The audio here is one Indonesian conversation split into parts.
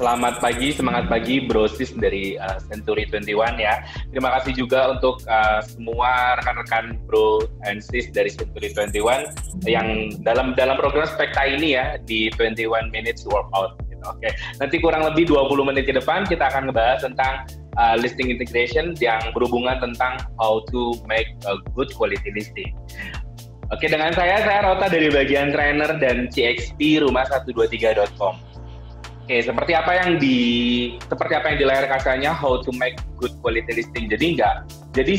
Selamat pagi, semangat pagi brosis dari Century 21 ya. Terima kasih juga untuk semua rekan-rekan bro and sis dari Century 21 yang dalam program Spekta ini ya di 21 minutes workout. Gitu. Oke, nanti kurang lebih 20 menit ke depan kita akan ngebahas tentang listing integration yang berhubungan tentang how to make a good quality listing. Oke, dengan saya Rota dari bagian trainer dan CXP rumah123.com. Oke, seperti apa yang di layar kacanya, how to make good quality listing. Jadi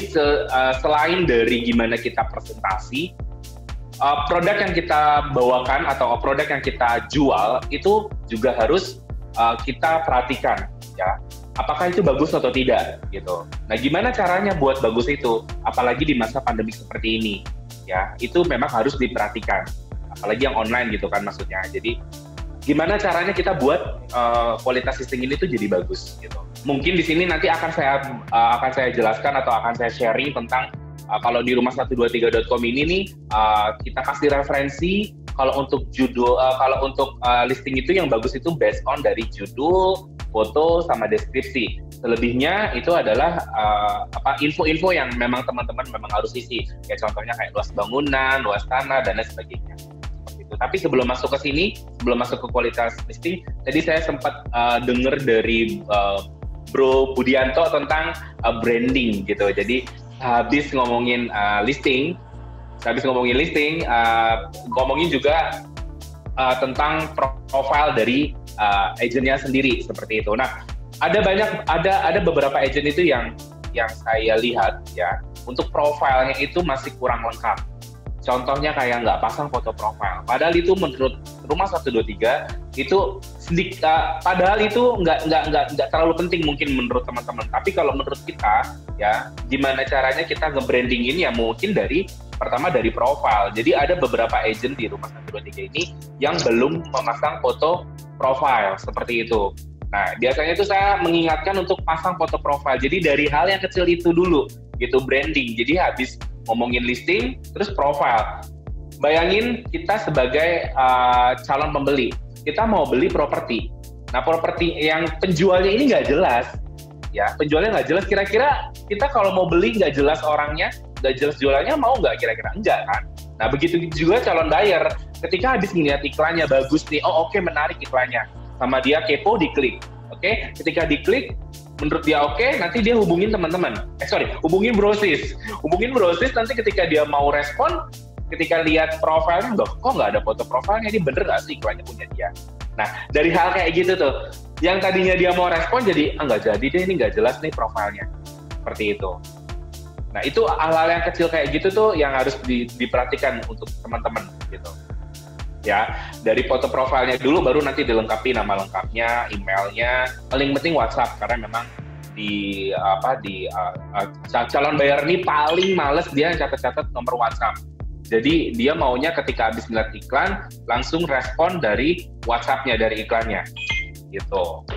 selain dari gimana kita presentasi, produk yang kita bawakan atau produk yang kita jual itu juga harus kita perhatikan, ya. Apakah itu bagus atau tidak, gitu. Nah, gimana caranya buat bagus itu? Apalagi di masa pandemi seperti ini, ya. Itu memang harus diperhatikan. Apalagi yang online gitu kan maksudnya. Jadi gimana caranya kita buat kualitas listing ini tuh jadi bagus gitu. Mungkin di sini nanti akan saya jelaskan atau akan saya sharing tentang kalau di rumah123.com ini nih kita kasih referensi kalau untuk judul kalau untuk listing itu yang bagus itu based on dari judul, foto sama deskripsi. Selebihnya itu adalah info-info yang memang teman-teman memang harus isi. Ya contohnya kayak luas bangunan, luas tanah dan lain sebagainya. Tapi sebelum masuk ke sini, sebelum masuk ke kualitas listing, tadi saya sempat dengar dari Bro Budianto tentang branding gitu. Jadi habis ngomongin listing, ngomongin juga tentang profile dari agentnya sendiri seperti itu. Nah, ada beberapa agent itu yang saya lihat ya, untuk profilnya itu masih kurang lengkap. Contohnya kayak nggak pasang foto profile. Padahal itu menurut Rumah 123 itu padahal itu nggak terlalu penting mungkin menurut teman-teman. Tapi kalau menurut kita ya, gimana caranya kita nge-brandingin ya mungkin pertama dari profile. Jadi ada beberapa agent di Rumah 123 ini yang belum memasang foto profile seperti itu. Nah, biasanya itu saya mengingatkan untuk pasang foto profile. Jadi dari hal yang kecil itu dulu gitu branding. Jadi habis ngomongin listing, terus profile. Bayangin kita sebagai calon pembeli, kita mau beli properti. Nah, properti yang penjualnya ini nggak jelas, ya penjualnya nggak jelas. Kira-kira kita kalau mau beli nggak jelas orangnya, nggak jelas jualannya mau nggak kira-kira? Enggak kan? Nah, begitu juga calon buyer. Ketika habis ngeliat iklannya bagus nih, oh oke, menarik iklannya, sama dia kepo diklik. Oke, ketika diklik menurut dia oke, nanti dia hubungin teman-teman. Hubungin brosis. Hubungin brosis nanti ketika dia mau respon, ketika lihat profilnya, loh kok nggak ada foto profilnya, ini bener nggak sih iklannya punya dia? Nah, dari hal kayak gitu tuh, yang tadinya dia mau respon jadi, nggak jadi deh, ini nggak jelas nih profilnya. Seperti itu. Nah, itu hal-hal yang kecil kayak gitu tuh yang harus diperhatikan untuk teman-teman gitu. Ya, dari foto profilnya dulu baru nanti dilengkapi nama lengkapnya, emailnya, paling penting WhatsApp karena memang calon buyer ini paling males dia catat-catat nomor WhatsApp. Jadi dia maunya ketika habis melihat iklan langsung respon dari WhatsApp-nya, dari iklannya gitu.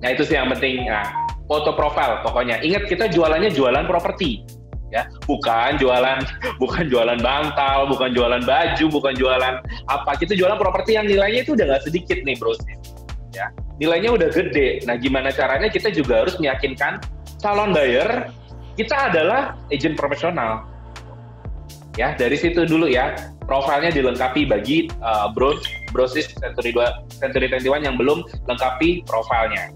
Nah, itu sih yang penting. Nah, foto profile pokoknya. Ingat kita jualannya jualan properti. Ya, bukan jualan bantal, bukan jualan baju, bukan jualan apa. Kita jualan properti yang nilainya itu udah nggak sedikit nih, bro. Ya, nilainya udah gede. Nah, gimana caranya kita juga harus meyakinkan calon buyer kita adalah agent profesional. Ya, dari situ dulu ya. Profilnya dilengkapi bagi brosis Century 21 yang belum lengkapi profilnya.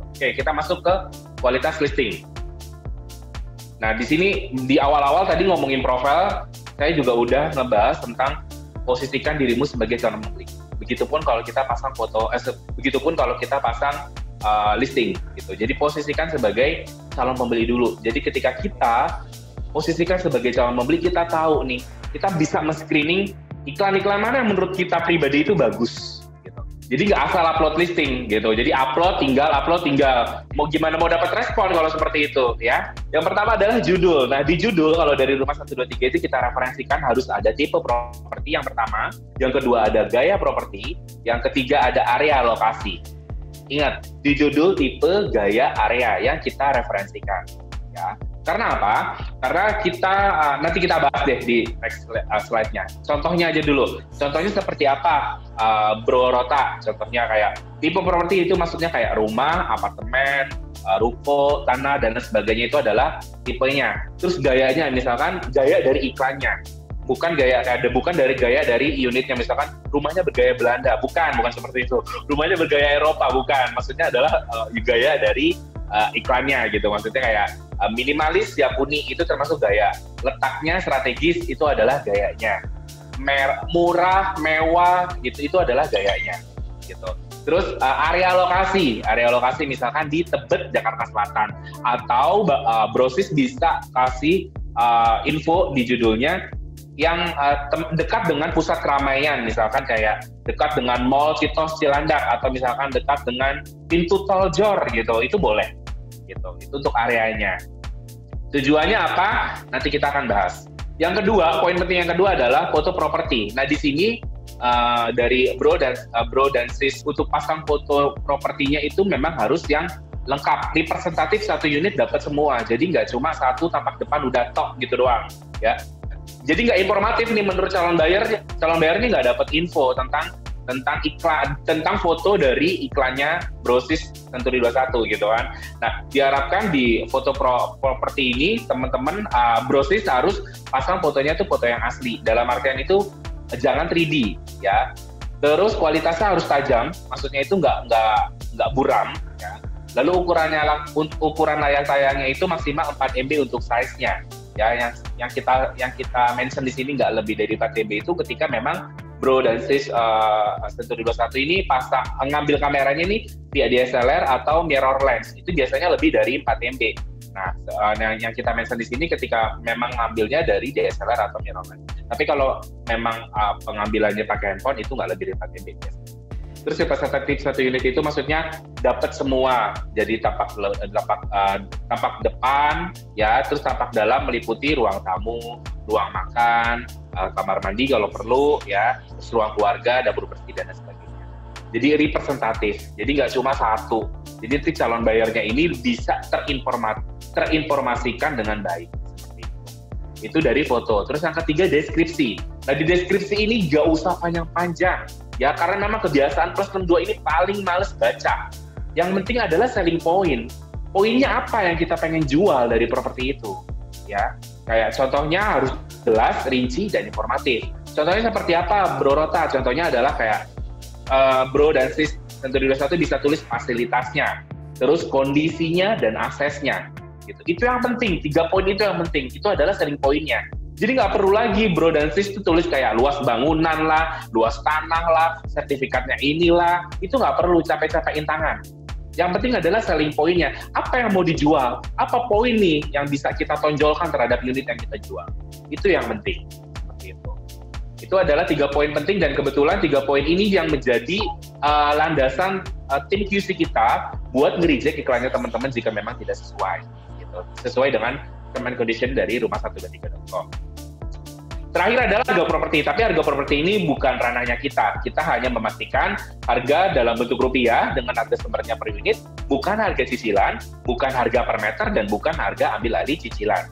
Oke, kita masuk ke kualitas listing. Nah, di sini di awal-awal tadi ngomongin profile, saya juga udah ngebahas tentang posisikan dirimu sebagai calon pembeli. Begitupun kalau kita pasang listing gitu. Jadi posisikan sebagai calon pembeli dulu. Jadi ketika kita posisikan sebagai calon pembeli, kita tahu nih, kita bisa men-screening iklan-iklan mana yang menurut kita pribadi itu bagus gitu. Jadi nggak asal upload listing gitu. Jadi upload tinggal. Mau gimana mau dapat respon kalau seperti itu ya. Yang pertama adalah judul. Nah di judul kalau dari Rumah 123 itu kita referensikan harus ada tipe properti yang pertama. Yang kedua ada gaya properti. Yang ketiga ada area lokasi. Ingat, di judul tipe gaya area yang kita referensikan. Ya. Karena apa? Karena kita nanti kita bahas deh di next slide-nya. Contohnya aja dulu. Contohnya seperti apa, Bro Rota? Contohnya kayak tipe properti itu maksudnya kayak rumah, apartemen, ruko, tanah dan sebagainya itu adalah tipenya. Terus gayanya misalkan gaya dari iklannya. Bukan dari gaya dari unitnya, misalkan rumahnya bergaya Belanda, bukan seperti itu. Rumahnya bergaya Eropa, bukan. Maksudnya adalah gaya dari iklannya gitu. Maksudnya kayak minimalis ya uni itu termasuk gaya. Letaknya strategis itu adalah gayanya. Murah, mewah gitu itu adalah gayanya gitu. Terus area lokasi misalkan di Tebet Jakarta Selatan atau Brosis bisa kasih info di judulnya yang dekat dengan pusat keramaian, misalkan kayak dekat dengan Mall Citos Cilandak atau misalkan dekat dengan pintu tol Jor gitu, itu boleh gitu. Itu untuk areanya. Tujuannya apa? Nanti kita akan bahas. Yang kedua, poin penting yang kedua adalah foto properti. Nah di sini dari bro dan sis untuk pasang foto propertinya itu memang harus yang lengkap, representatif satu unit dapat semua. Jadi nggak cuma satu tampak depan udah tok gitu doang, ya. Jadi nggak informatif nih menurut calon bayar nih nggak dapat info tentang iklan, tentang foto dari iklannya Brosis Century 21 gitu kan. Nah diharapkan di foto properti ini teman-teman Brosis harus pasang fotonya tuh foto yang asli. Dalam artian itu jangan 3D ya. Terus kualitasnya harus tajam, maksudnya itu nggak buram ya. Lalu ukuran layar tayangnya itu maksimal 4 MB untuk size-nya. Ya, yang kita mention di sini nggak lebih dari 4 MB itu ketika memang Bro dan Sis Century 21 ini ngambil kameranya ini via DSLR atau mirrorless, itu biasanya lebih dari 4 MB. Nah, yang kita mention di sini ketika memang ngambilnya dari DSLR atau mirrorless. Tapi kalau memang pengambilannya pakai handphone itu nggak lebih dari 4 MB. Terus representatif satu unit itu maksudnya dapat semua, jadi tampak depan, ya, terus tampak dalam meliputi ruang tamu, ruang makan, kamar mandi kalau perlu, ya, terus ruang keluarga, dapur bersih dan sebagainya. Jadi representatif, jadi nggak cuma satu. Jadi nanti calon bayarnya ini bisa terinformasikan dengan baik. Seperti itu. Itu dari foto. Terus yang ketiga deskripsi. Nah di deskripsi ini nggak usah panjang-panjang. Ya karena memang kebiasaan plus 62 ini paling males baca. Yang penting adalah selling point. Poinnya apa yang kita pengen jual dari properti itu? Ya, kayak contohnya harus jelas, rinci, dan informatif. Contohnya seperti apa, Bro Rota? Contohnya adalah kayak Bro dan Sis Century 21 bisa tulis fasilitasnya, terus kondisinya dan aksesnya. Gitu. Itu yang penting. 3 poin itu yang penting. Itu adalah selling point-nya. Jadi nggak perlu lagi Bro dan Sis itu tulis kayak luas bangunan lah, luas tanah lah, sertifikatnya inilah. Itu nggak perlu capek-capekin tangan. Yang penting adalah selling point-nya. Apa yang mau dijual? Apa poin nih yang bisa kita tonjolkan terhadap unit yang kita jual? Itu yang penting. Seperti itu. Itu adalah 3 poin penting dan kebetulan 3 poin ini yang menjadi landasan tim QC kita buat nge-reject iklannya teman-teman jika memang tidak sesuai. Gitu. Sesuai dengan term and condition dari rumah123.com. Terakhir adalah harga properti, tapi harga properti ini bukan ranahnya kita. Kita hanya memastikan harga dalam bentuk rupiah dengan harga sumbernya per unit, bukan harga cicilan, bukan harga per meter, dan bukan harga ambil alih cicilan.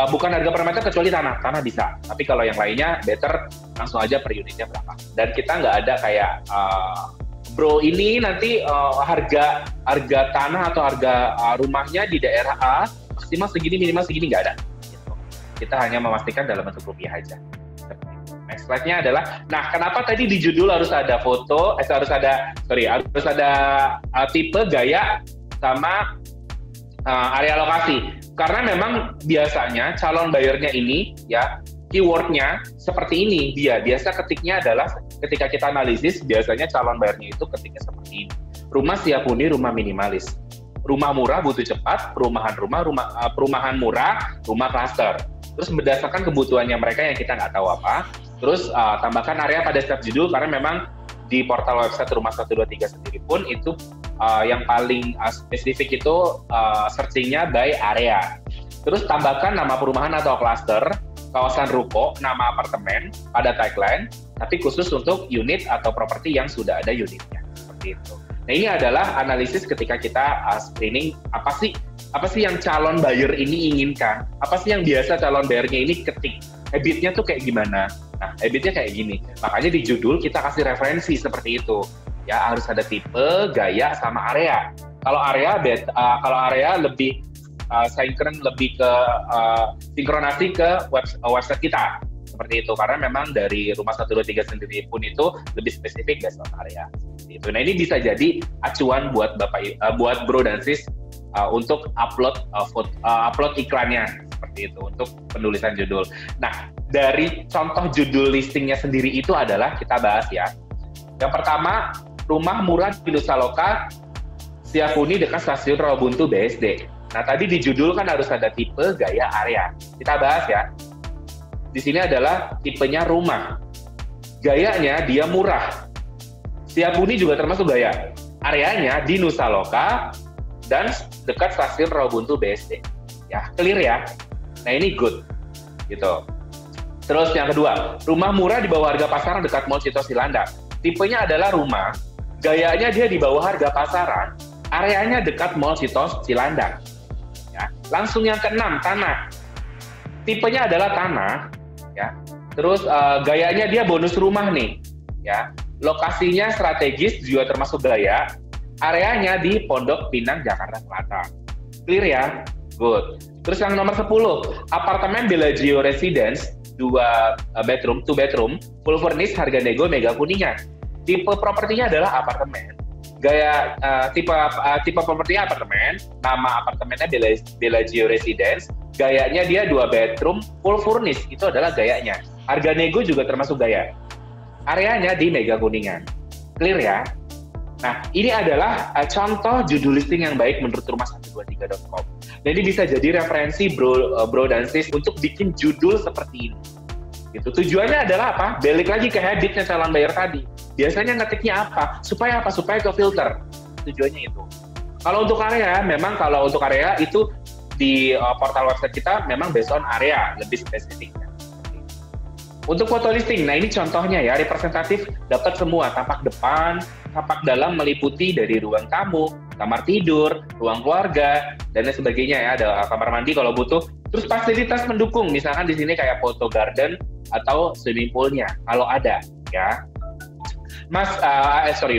Bukan harga per meter kecuali tanah bisa. Tapi kalau yang lainnya, better langsung aja per unitnya berapa. Dan kita nggak ada kayak, bro ini nanti harga tanah atau harga rumahnya di daerah A, maksimal segini, minimal segini, nggak ada. Kita hanya memastikan dalam bentuk rupiah aja. Next slide-nya adalah, nah kenapa tadi di judul harus ada foto, harus ada tipe, gaya, sama area lokasi. Karena memang biasanya calon bayarnya ini, ya keyword-nya seperti ini dia. Biasa ketiknya adalah ketika kita analisis, biasanya calon bayarnya itu ketiknya seperti ini. Rumah siap huni, rumah minimalis. Rumah murah butuh cepat, perumahan murah, rumah klaster. Terus berdasarkan kebutuhannya mereka yang kita nggak tahu apa, terus tambahkan area pada setiap judul karena memang di portal website Rumah 123 sendiri pun itu yang paling spesifik itu searchingnya by area. Terus tambahkan nama perumahan atau klaster, kawasan ruko, nama apartemen pada tagline, tapi khusus untuk unit atau properti yang sudah ada unitnya, seperti itu. Nah, ini adalah analisis ketika kita screening apa sih yang calon buyer ini inginkan, apa sih yang biasa calon buyernya ini ketik, habitnya tuh kayak gimana. Nah, habitnya kayak gini, makanya di judul kita kasih referensi seperti itu. Ya, harus ada tipe, gaya, sama area. Kalau area lebih lebih ke sinkronasi ke website kita seperti itu, karena memang dari Rumah 123 sendiri pun itu lebih spesifik based on area seperti itu. Nah, ini bisa jadi acuan buat buat bro dan sis untuk upload iklannya seperti itu untuk penulisan judul. Nah, dari contoh judul listingnya sendiri itu adalah kita bahas ya. Yang pertama, rumah murah di Nusa Loka, Siakuni dekat stasiun Rawabuntu BSD. Nah, tadi di judul kan harus ada tipe, gaya, area. Kita bahas ya. Di sini adalah tipenya rumah. Gayanya dia murah. Siakuni juga termasuk gaya. Areanya di Nusa Loka dan dekat stasiun Rawabuntu BSD. Ya, clear ya. Nah, ini good. Gitu. Terus yang kedua, rumah murah di bawah harga pasaran dekat Mall Cito Cilandak. Tipenya adalah rumah. Gayanya dia di bawah harga pasaran. Areanya dekat Mall Cito Cilandak. Ya. Langsung yang keenam, tanah. Tipenya adalah tanah, ya. Terus gayanya dia bonus rumah nih, ya. Lokasinya strategis juga termasuk gaya. Areanya di Pondok Pinang, Jakarta Selatan. Clear ya? Good. Terus yang nomor 10, apartemen Bellagio Residence 2 bedroom, full furnished, harga nego Mega Kuningan. Tipe propertinya adalah apartemen. Gaya tipe propertinya apartemen, nama apartemennya Bellagio Residence, gayanya dia 2 bedroom full furnished, itu adalah gayanya. Harga nego juga termasuk gaya. Areanya di Mega Kuningan. Clear ya? Nah, ini adalah contoh judul listing yang baik menurut rumah123.com. Dan ini bisa jadi referensi bro dan sis untuk bikin judul seperti ini. Gitu. Tujuannya adalah apa? Balik lagi ke habitnya calon buyer tadi. Biasanya ngetiknya apa? Supaya ke filter. Tujuannya itu. Kalau untuk area itu di portal website kita memang based on area, lebih spesifiknya. Untuk foto listing, nah ini contohnya ya, representatif dapat semua, tapak depan, tapak dalam meliputi dari ruang tamu, kamar tidur, ruang keluarga, dan lain sebagainya ya, ada kamar mandi kalau butuh. Terus fasilitas pendukung, misalkan di sini kayak photo garden atau swimming poolnya, kalau ada ya.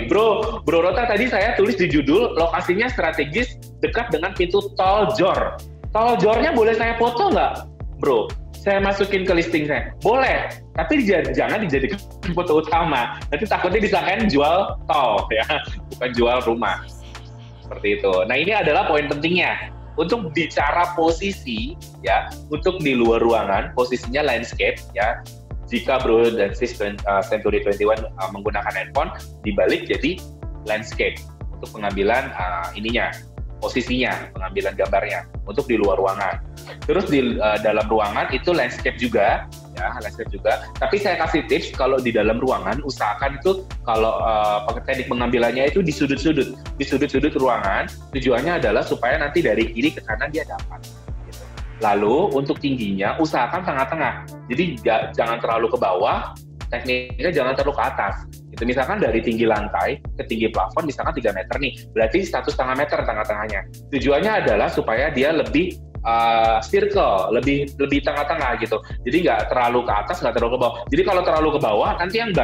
Bro Rota tadi saya tulis di judul, lokasinya strategis dekat dengan pintu tol Jor. Tol Jornya boleh saya foto nggak, bro? Saya masukin ke listing saya. Boleh, tapi jangan dijadikan foto utama. Nanti takutnya disangkain jual tol ya, bukan jual rumah. Seperti itu. Nah, ini adalah poin pentingnya. Untuk bicara posisi ya, untuk di luar ruangan, posisinya landscape ya. Jika bro dan sis Century 21 menggunakan handphone, dibalik jadi landscape untuk pengambilan posisinya, pengambilan gambarnya untuk di luar ruangan. Terus di dalam ruangan itu landscape juga, ya landscape juga. Tapi saya kasih tips kalau di dalam ruangan usahakan itu kalau teknik pengambilannya itu di sudut-sudut ruangan. Tujuannya adalah supaya nanti dari kiri ke kanan dia dapat. Gitu. Lalu untuk tingginya usahakan tengah-tengah. Jadi jangan terlalu ke bawah, tekniknya jangan terlalu ke atas. Gitu. Misalkan dari tinggi lantai ke tinggi plafon misalkan 3 meter nih, berarti 1,5 meter tengah-tengahnya. Tujuannya adalah supaya dia lebih circle, lebih tengah-tengah gitu. Jadi nggak terlalu ke atas, nggak terlalu ke bawah. Jadi kalau terlalu ke bawah, nanti yang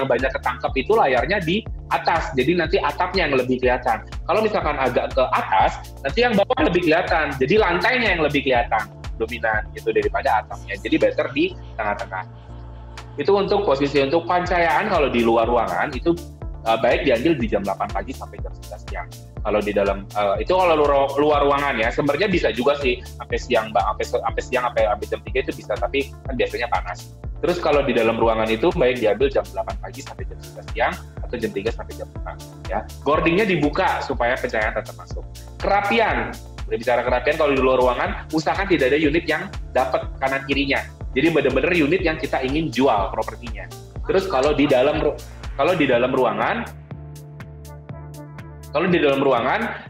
banyak ketangkep itu layarnya di atas. Jadi nanti atapnya yang lebih kelihatan. Kalau misalkan agak ke atas, nanti yang bawah lebih kelihatan. Jadi lantainya yang lebih kelihatan dominan gitu daripada atapnya. Jadi better di tengah-tengah. Itu untuk posisi untuk pencahayaan kalau di luar ruangan itu baik diambil di jam 8 pagi sampai jam 11 siang. Kalau di dalam itu kalau luar ruangan ya, sebenarnya bisa juga sih sampai siang sampai jam 3 itu bisa, tapi kan biasanya panas. Terus kalau di dalam ruangan itu baik diambil jam 8 pagi sampai jam 11 siang atau jam 3 sampai jam 5 ya. Boardingnya dibuka supaya pencahayaan tetap masuk. Kerapian. Berbicara kerapian kalau di luar ruangan usahakan tidak ada unit yang dapat kanan kirinya. Jadi benar-benar unit yang kita ingin jual propertinya. Terus kalau di dalam Kalau di dalam ruangan,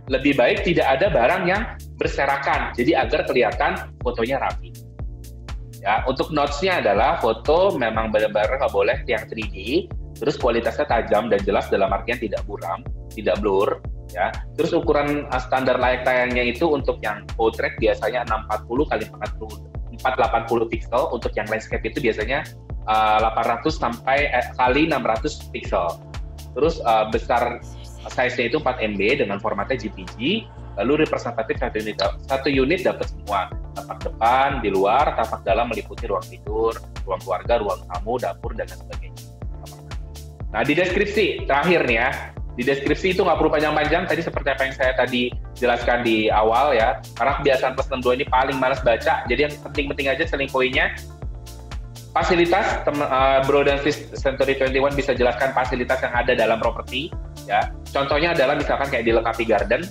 lebih baik tidak ada barang yang berserakan, jadi agar kelihatan fotonya rapi. Ya, untuk notes-nya adalah foto memang benar-benar nggak boleh yang 3D, terus kualitasnya tajam dan jelas dalam artian tidak buram, tidak blur, ya. Terus ukuran standar layak tayangnya itu untuk yang portrait biasanya 640 kali 480 pixel, untuk yang landscape itu biasanya 800 sampai kali 600 pixel. Terus besar size-nya itu 4 MB dengan formatnya JPG. Lalu representatif satu unit dapat semua, tapak depan, di luar, tapak dalam meliputi ruang tidur, ruang keluarga, ruang tamu, dapur, dan sebagainya. Nah, di deskripsi terakhir nih ya, di deskripsi itu nggak perlu panjang-panjang, tadi seperti apa yang saya tadi jelaskan di awal ya, karena kebiasaan plus 62 ini paling malas baca, jadi yang penting-penting aja selling point-nya. Fasilitas, Bro dan Sis Century 21 bisa jelaskan fasilitas yang ada dalam properti ya. Contohnya adalah misalkan kayak dilengkapi garden,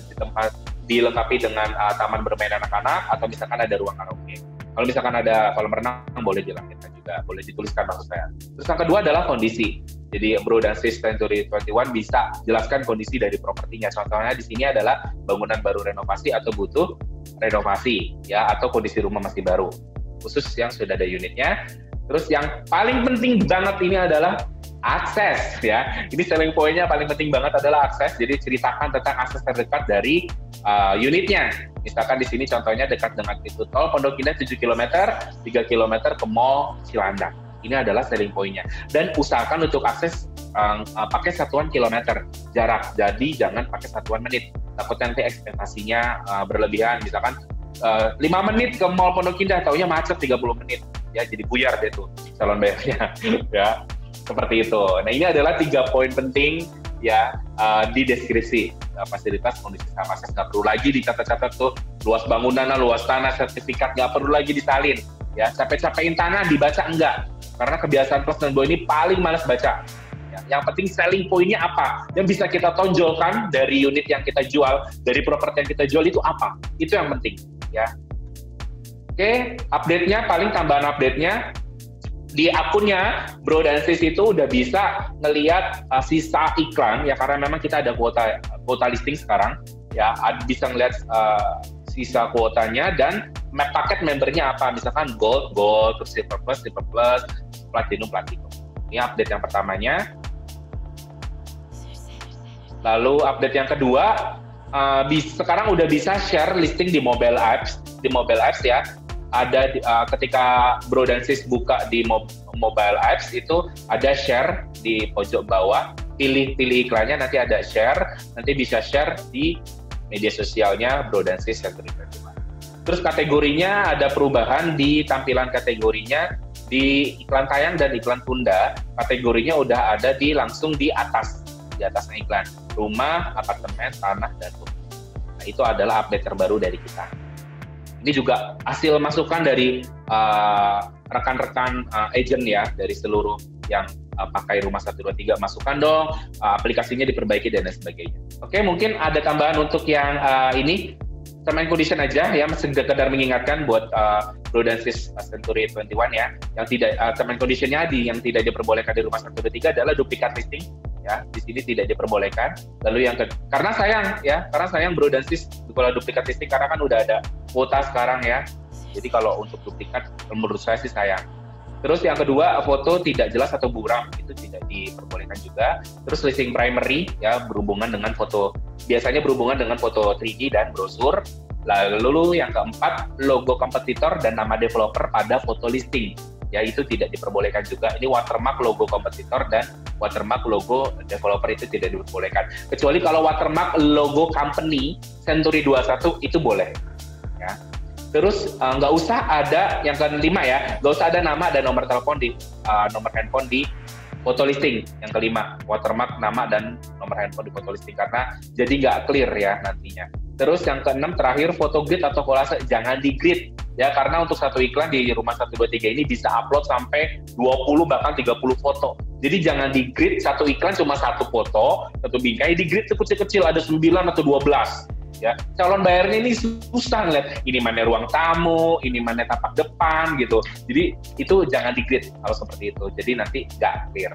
dilengkapi dengan taman bermain anak-anak, atau misalkan ada ruang karaoke. Kalau misalkan ada kolam renang, boleh dilengkapi juga, boleh dituliskan maksud saya. Terus yang kedua adalah kondisi. Jadi Bro dan Sis Century 21 bisa jelaskan kondisi dari propertinya. Contohnya di sini adalah bangunan baru renovasi atau butuh renovasi ya, atau kondisi rumah masih baru. Khusus yang sudah ada unitnya. Terus yang paling penting banget ini adalah akses ya. Ini selling point-nya paling penting banget adalah akses. Jadi ceritakan tentang akses terdekat dari unitnya. Misalkan di sini contohnya dekat dengan pintu tol Pondok Indah 7 km, 3 km ke Mall Cilandak. Ini adalah selling point-nya. Dan usahakan untuk akses pakai satuan kilometer jarak. Jadi jangan pakai satuan menit. Takut nanti ekspektasinya berlebihan. Misalkan 5 menit ke Mall Pondok Indah, taunya macet 30 menit. Ya, jadi buyar deh tuh calon bayarnya. Ya, seperti itu. Nah, ini adalah 3 poin penting ya di deskripsi. Fasilitas, kondisi, sama akses. Nggak perlu lagi dicatat-catat tuh luas bangunan, luas tanah, sertifikat, nggak perlu lagi disalin. Ya, capek-capekin tangan dibaca enggak. Karena kebiasaan plus 62 ini paling malas baca. Ya, yang penting selling point-nya apa? Yang bisa kita tonjolkan dari unit yang kita jual, dari properti yang kita jual itu apa? Itu yang penting. Ya. Oke, update-nya, paling tambahan update-nya, di akunnya Bro dan Sis itu udah bisa ngelihat sisa iklan, ya karena memang kita ada kuota listing sekarang, ya bisa ngelihat sisa kuotanya dan paket membernya apa, misalkan Gold, terus Silver Plus, Platinum. Ini update yang pertamanya. Lalu update yang kedua, sekarang udah bisa share listing di mobile apps ya. Ada ketika Bro dan Sis buka di mobile apps itu ada share di pojok bawah, pilih iklannya, nanti ada share, nanti bisa share di media sosialnya Bro dan Sis Century 21. Terus kategorinya ada perubahan di tampilan kategorinya, di iklan tayang dan iklan tunda, kategorinya udah ada langsung di atasnya iklan, rumah, apartemen, tanah, dan rumah. Nah, itu adalah update terbaru dari kita. Ini juga hasil masukan dari rekan-rekan agent ya, dari seluruh yang pakai rumah 123, masukan dong, aplikasinya diperbaiki dan lain sebagainya. Oke, mungkin ada tambahan untuk yang ini, term and condition aja ya, sekedar mengingatkan buat Bro dan Sis Century 21 ya, yang tidak term and condition-nya yang tidak diperbolehkan di rumah 123 adalah duplikat listing. Ya, di sini tidak diperbolehkan. Lalu karena sayang Bro dan Sis kalau duplikat listing, karena kan udah ada kuota sekarang ya. Jadi kalau untuk duplikat menurut saya sih sayang. Terus yang kedua, foto tidak jelas atau buram itu tidak diperbolehkan juga. Terus listing primary ya, biasanya berhubungan dengan foto 3D dan brosur. Lalu yang keempat, logo kompetitor dan nama developer pada foto listing. Ya, itu tidak diperbolehkan juga. Ini watermark logo kompetitor dan watermark logo developer itu tidak diperbolehkan. Kecuali kalau watermark logo company Century 21 itu boleh. Ya. Terus nggak usah ada yang kelima ya, nggak usah ada nama dan nomor telepon nomor handphone di foto listing. Yang kelima, watermark nama dan nomor handphone di foto listing, karena jadi nggak clear ya nantinya. Terus yang keenam terakhir, foto grid atau kolase jangan di grid ya, karena untuk satu iklan di rumah 123 ini bisa upload sampai 20 bahkan 30 foto. Jadi jangan di grid satu iklan cuma satu foto, satu bingkai, di grid kecil-kecil ada 9 atau 12. Ya, calon bayarnya ini susah ngeliat ini mana ruang tamu, ini mana tapak depan gitu. Jadi itu jangan di grid kalau seperti itu. Jadi nanti nggak clear.